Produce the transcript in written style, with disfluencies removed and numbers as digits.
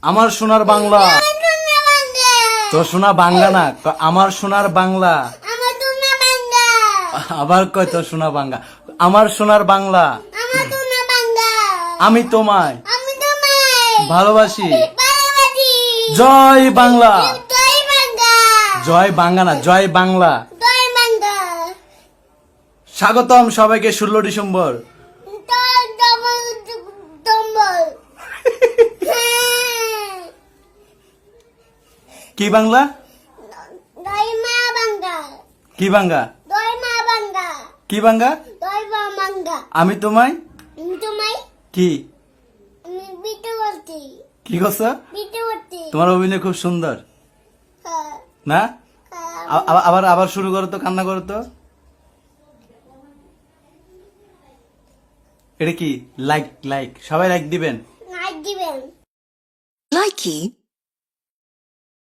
আমার সোনার বাংলা। তো সোনা বাংলা না, আমার সোনার বাংলা। আবার কয় তো সোনা বাংলা। আমার সোনার বাংলা। আমি তোমায় ভালোবাসি। জয় বাংলা। জয় বাংলা না, জয় বাংলা। স্বাগতম সবাইকে 16 ডিসেম্বর। কি বাংলা? কি বাংলা? কি বাংলা? আমি তোমায় কি কি করছো? তোমার অভিনয় খুব সুন্দর না? আবার আবার শুরু করো তো, কান্না করো তো। এটা কি? লাইক, লাইক সবাই লাইক দিবেন। Likey